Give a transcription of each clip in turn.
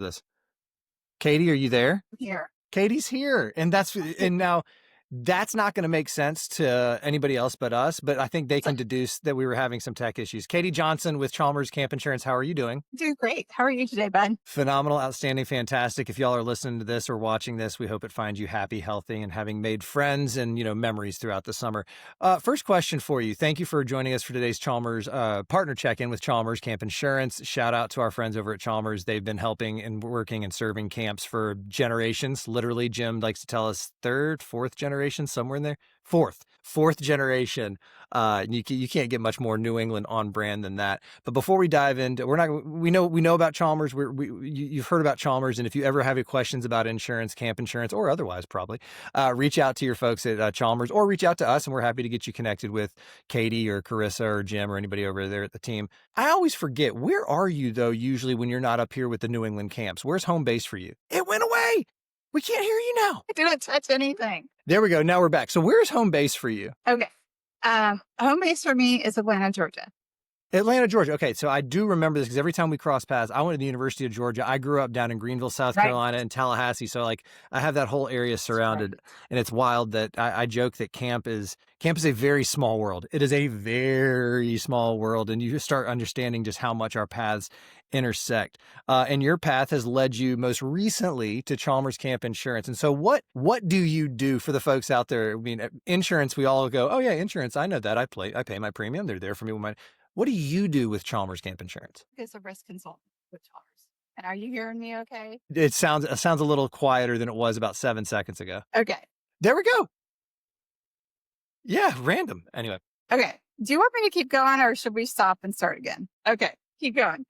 this. Katie, are you there? Here. Katie's here. And now that's not going to make sense to anybody else but us, but I think they can deduce that we were having some tech issues. Katie Johnson with Chalmers Camp Insurance. How are you doing? Doing great. How are you today, bud? Phenomenal, outstanding, fantastic. If y'all are listening to this or watching this, we hope it finds you happy, healthy, and having made friends and, memories throughout the summer. First question for you. Thank you for joining us for today's Chalmers partner check-in with Chalmers Camp Insurance. Shout out to our friends over at Chalmers. They've been helping and working and serving camps for generations. Literally, Jim likes to tell us third, fourth generation, somewhere in there. Fourth generation. You can't get much more New England on brand than that. But before we dive into, we know about Chalmers. You've heard about Chalmers, and if you ever have any questions about insurance, camp insurance, or otherwise, probably reach out to your folks at Chalmers, or reach out to us, and we're happy to get you connected with Katie or Carissa or Jim or anybody over there at the team. I always forget, where are you though? Usually when you're not up here with the New England camps, where's home base for you? It went away. We can't hear you now. I didn't touch anything. There we go. Now we're back. So where's home base for you? Okay. Home base for me is Atlanta, Georgia. Atlanta, Georgia. Okay, so I do remember this because every time we cross paths, I went to the University of Georgia. I grew up down in Greenville, South Carolina, and Tallahassee. So I have that whole area surrounded, and it's wild that I joke that camp is a very small world. It is a very small world, and you start understanding just how much our paths intersect. And your path has led you most recently to Chalmers Camp Insurance. And so what do you do for the folks out there? I mean, insurance, we all go, oh yeah, insurance. I know that. I pay my premium. They're there for me when what do you do with Chalmers Camp Insurance? As a risk consultant with Chalmers. And are you hearing me okay? It sounds a little quieter than it was about 7 seconds ago. Okay. There we go. Yeah, random. Anyway. Okay. Do you want me to keep going or should we stop and start again? Okay, keep going.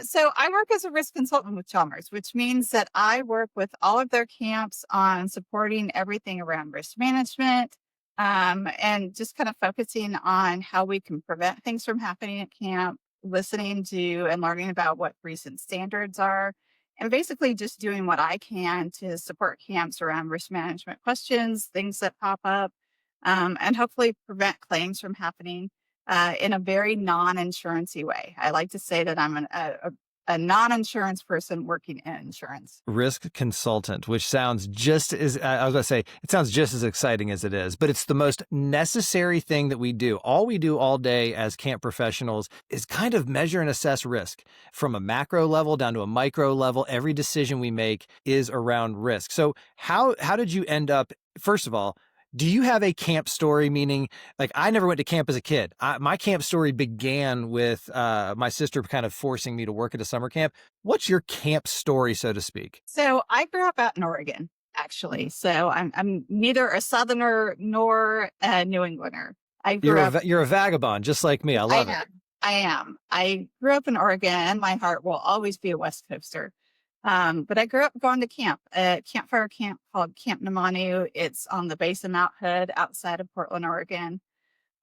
So I work as a risk consultant with Chalmers, which means that I work with all of their camps on supporting everything around risk management, and just kind of focusing on how we can prevent things from happening at camp, listening to and learning about what recent standards are, and basically just doing what I can to support camps around risk management questions, things that pop up, and hopefully prevent claims from happening in a very non-insurance-y way. I like to say that I'm a non-insurance person working in insurance. Risk consultant, which sounds just as, I was going to say, it sounds just as exciting as it is, but it's the most necessary thing that we do. All we do all day as camp professionals is kind of measure and assess risk from a macro level down to a micro level. Every decision we make is around risk. So how did you end up, first of all, do you have a camp story? Meaning, like, I never went to camp as a kid. My camp story began with my sister kind of forcing me to work at a summer camp. What's your camp story, so to speak? So I grew up out in Oregon, actually. So I'm neither a Southerner nor a New Englander. You're a vagabond, just like me. I love it. I am. I grew up in Oregon, and my heart will always be a West Coaster. But I grew up going to camp, a campfire camp called Camp Namanu. It's on the base of Mount Hood outside of Portland, Oregon.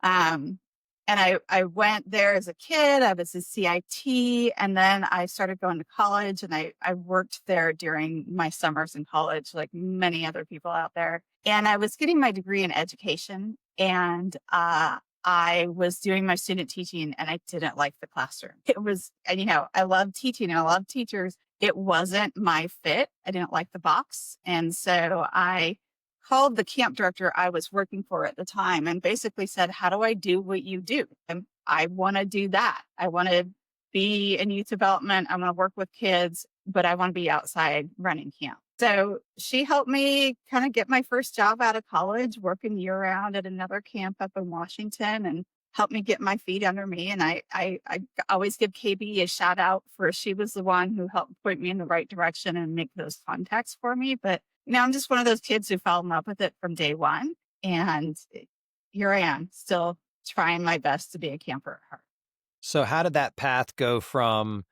And I went there as a kid. I was a CIT, and then I started going to college, and I worked there during my summers in college, like many other people out there. And I was getting my degree in education, and I was doing my student teaching, and I didn't like the classroom. I love teaching, and I love teachers. It wasn't my fit. I didn't like the box. And so I called the camp director I was working for at the time and basically said, how do I do what you do? And I want to do that. I want to be in youth development. I want to work with kids, but I want to be outside running camp. So she helped me kind of get my first job out of college, working year round at another camp up in Washington, and helped me get my feet under me. And I always give KB a shout out for, she was the one who helped point me in the right direction and make those contacts for me. But I'm just one of those kids who fell in love with it from day one. And here I am, still trying my best to be a camper at heart. So how did that path go from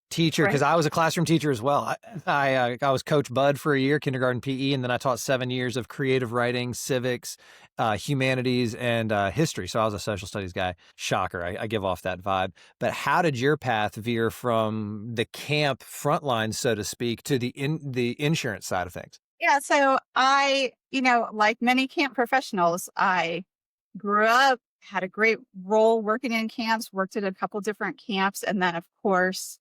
teacher? Because I was a classroom teacher as well. I was Coach Bud for a year, kindergarten PE, and then I taught 7 years of creative writing, civics, humanities, and history. So I was a social studies guy. Shocker, I give off that vibe. But how did your path veer from the camp frontline, so to speak, to the insurance side of things? Yeah, so I, like many camp professionals, I grew up, had a great role working in camps, worked at a couple different camps, and then, of course,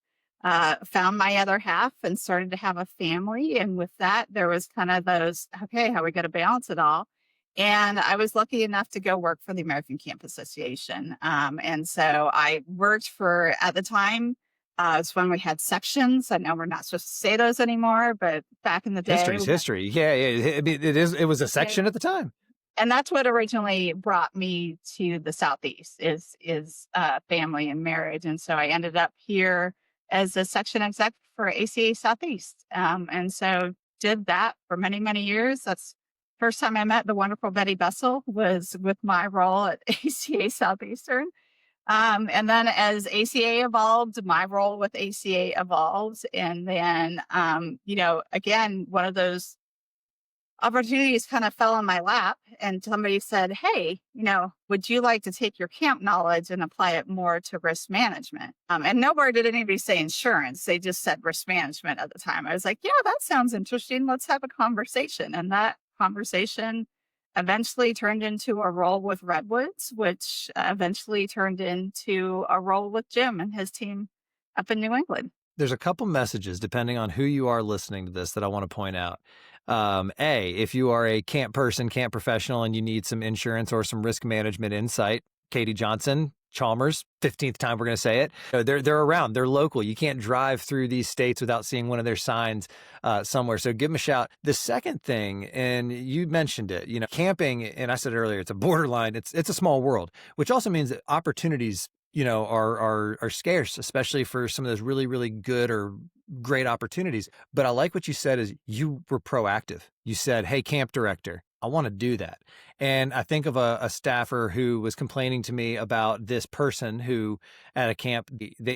found my other half and started to have a family. And with that, there was kind of those, okay, how are we going to balance it all? And I was lucky enough to go work for the American Camp Association. And so I worked for, at the time, it's when we had sections. I know we're not supposed to say those anymore, but back in the day, History's history. Yeah, yeah. I mean, it is. It was a yeah, section at the time. and that's what originally brought me to the Southeast is family and marriage. And so I ended up here as a section exec for ACA Southeast. And so did that for many, many years. That's first time I met the wonderful Betty Bessel was with my role at ACA Southeastern. And then as ACA evolved, my role with ACA evolved. And then, again, one of those opportunities kind of fell in my lap and somebody said, hey, would you like to take your camp knowledge and apply it more to risk management? And nowhere did anybody say insurance. They just said risk management at the time. I was like, yeah, that sounds interesting. Let's have a conversation. And that conversation eventually turned into a role with Redwoods, which eventually turned into a role with Jim and his team up in New England. There's a couple messages depending on who you are listening to this that I want to point out. If you are a camp person, camp professional, and you need some insurance or some risk management insight, Katie Johnson, Chalmers, 15th time we're going to say it. They're around. They're local. You can't drive through these states without seeing one of their signs somewhere. So give them a shout. The second thing, and you mentioned it, camping, and I said earlier, it's a borderline. It's a small world, which also means that opportunities are scarce, especially for some of those really, really good or great opportunities. But I like what you said is you were proactive. You said, hey, camp director, I want to do that. And I think of a staffer who was complaining to me about this person who at a camp,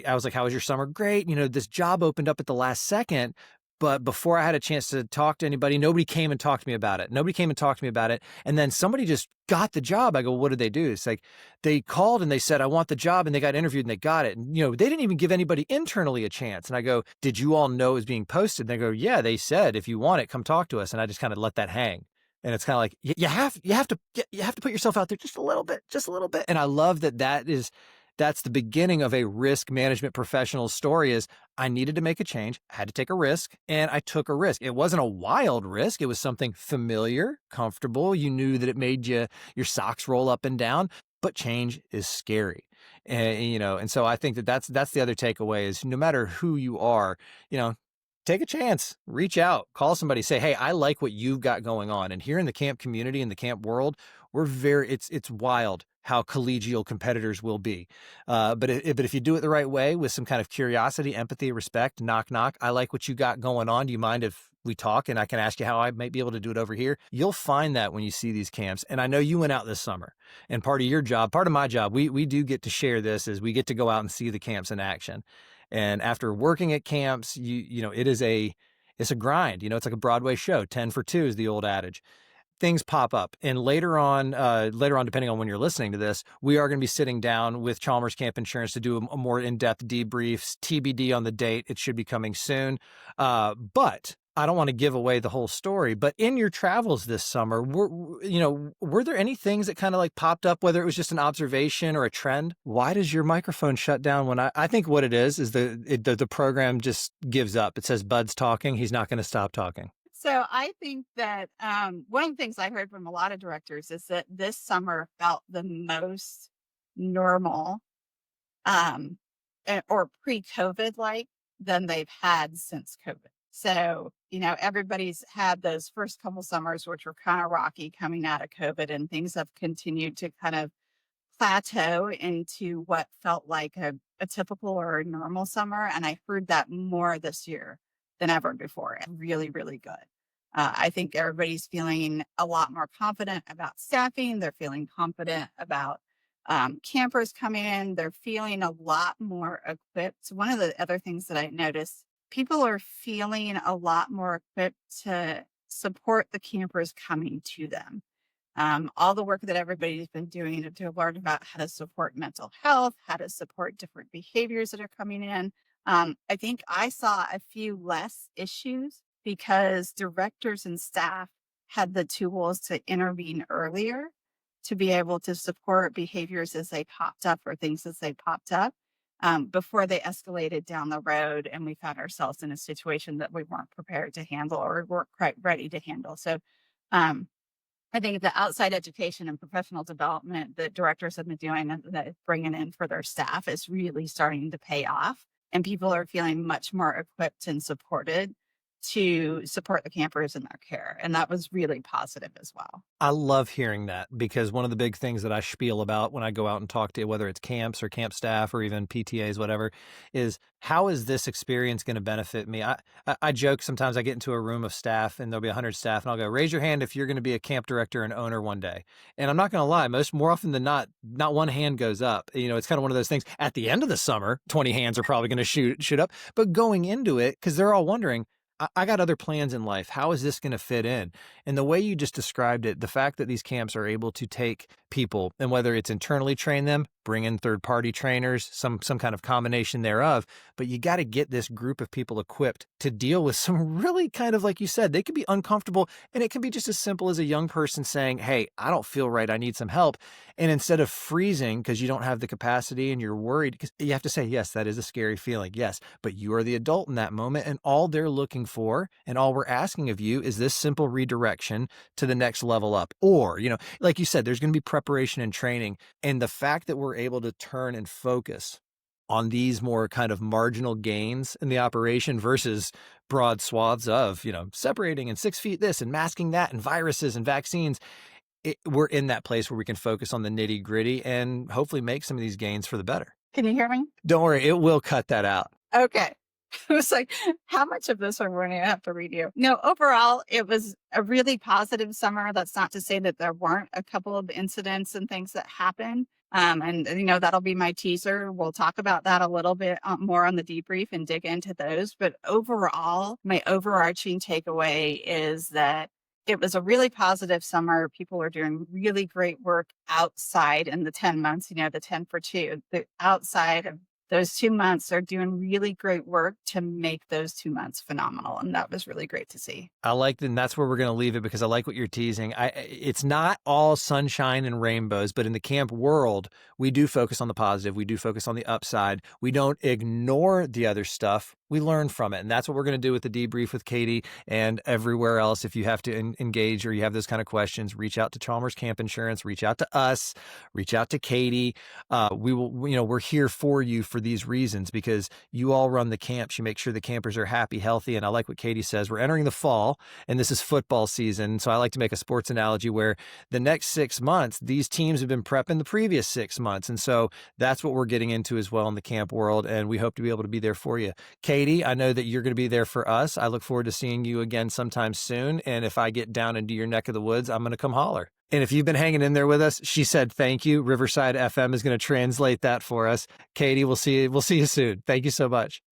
I was like, how was your summer? Great. This job opened up at the last second. But before I had a chance to talk to anybody, nobody came and talked to me about it. And then somebody just got the job. I go, what did they do? It's like they called and they said, I want the job. And they got interviewed and they got it. And, they didn't even give anybody internally a chance. And I go, did you all know it was being posted? And they go, yeah, they said, if you want it, come talk to us. And I just kind of let that hang. And it's kind of like, you have to put yourself out there just a little bit. And I love that's the beginning of a risk management professional's story is I needed to make a change, I had to take a risk, and I took a risk. It wasn't a wild risk. It was something familiar, comfortable. You knew that it made your socks roll up and down, but change is scary. And so I think that's the other takeaway is no matter who you are, take a chance, reach out, call somebody, say, hey, I like what you've got going on. And here in the camp community, in the camp world, it's wild how collegial competitors will be. But if you do it the right way with some kind of curiosity, empathy, respect, knock, knock, I like what you got going on. Do you mind if we talk and I can ask you how I might be able to do it over here? You'll find that when you see these camps. And I know you went out this summer and part of my job, we do get to share this is we get to go out and see the camps in action. And after working at camps, it's a grind. It's like a Broadway show. 10 for 2 is the old adage. Things pop up. And later on, depending on when you're listening to this, we are going to be sitting down with Chalmers Camp Insurance to do a more in-depth debriefs, TBD on the date. It should be coming soon. But I don't want to give away the whole story, but in your travels this summer, were there any things that kind of like popped up, whether it was just an observation or a trend? Why does your microphone shut down when I think what it is the program just gives up. It says Bud's talking. He's not going to stop talking. So I think that one of the things I heard from a lot of directors is that this summer felt the most normal or pre-COVID like than they've had since COVID. So, everybody's had those first couple summers, which were kind of rocky coming out of COVID, and things have continued to kind of plateau into what felt like a typical or a normal summer. And I heard that more this year than ever before. And really, really good. I think everybody's feeling a lot more confident about staffing. They're feeling confident about campers coming in. They're feeling a lot more equipped. One of the other things that I noticed, people are feeling a lot more equipped to support the campers coming to them. All the work that everybody's been doing to learn about how to support mental health, how to support different behaviors that are coming in. I think I saw a few less issues because directors and staff had the tools to intervene earlier to be able to support behaviors as they popped up or things as they popped up. before they escalated down the road and we found ourselves in a situation that we weren't prepared to handle or weren't quite ready to handle. So, um, I think the outside education and professional development that directors have been doing and that bringing in for their staff is really starting to pay off. And people are feeling much more equipped and supported to support the campers in their care. And that was really positive as well. I love hearing that because one of the big things that I spiel about when I go out and talk to whether it's camps or camp staff or even PTAs, whatever, is how is this experience going to benefit me? I joke sometimes I get into a room of staff and there'll be 100 staff and I'll go, raise your hand if you're going to be a camp director and owner one day. And I'm not going to lie, more often than not one hand goes up. It's kind of one of those things at the end of the summer, 20 hands are probably going to shoot up, but going into it, because they're all wondering, I got other plans in life. How is this going to fit in? And the way you just described it, the fact that these camps are able to take people and whether it's internally train them, bring in third-party trainers, some kind of combination thereof, but you got to get this group of people equipped to deal with some really kind of, like you said, they can be uncomfortable and it can be just as simple as a young person saying, hey, I don't feel right. I need some help. And instead of freezing because you don't have the capacity and you're worried, because you have to say, yes, that is a scary feeling. Yes, but you are the adult in that moment and all they're looking for and all we're asking of you is this simple redirection to the next level up. Or, like you said, there's going to be preparation and training. And the fact that we're able to turn and focus on these more kind of marginal gains in the operation versus broad swaths of, separating and 6 feet this and masking that and viruses and vaccines. We're in that place where we can focus on the nitty gritty and hopefully make some of these gains for the better. Can you hear me? Don't worry, it will cut that out. Okay. I was like, how much of this are we going to have to redo? No, overall, it was a really positive summer. That's not to say that there weren't a couple of incidents and things that happened. And that'll be my teaser. We'll talk about that a little bit more on the debrief and dig into those. But overall, my overarching takeaway is that it was a really positive summer. People were doing really great work outside in the 10 months, the 10 for 2, the outside of those 2 months are doing really great work to make those 2 months phenomenal. And that was really great to see. I like, and that's where we're going to leave it because I like what you're teasing. It's not all sunshine and rainbows, but in the camp world, we do focus on the positive. We do focus on the upside. We don't ignore the other stuff. We learn from it. And that's what we're going to do with the debrief with Katie and everywhere else. If you have to engage or you have those kind of questions, reach out to Chalmers Camp Insurance, reach out to us, reach out to Katie. We will, we're here for you for these reasons because you all run the camps. You make sure the campers are happy, healthy. And I like what Katie says. We're entering the fall and this is football season. So I like to make a sports analogy where the next 6 months, these teams have been prepping the previous 6 months. And so that's what we're getting into as well in the camp world. And we hope to be able to be there for you. Katie, I know that you're going to be there for us. I look forward to seeing you again sometime soon. And if I get down into your neck of the woods, I'm going to come holler. And if you've been hanging in there with us, she said, thank you. Riverside FM is going to translate that for us. Katie, we'll see you soon. Thank you so much.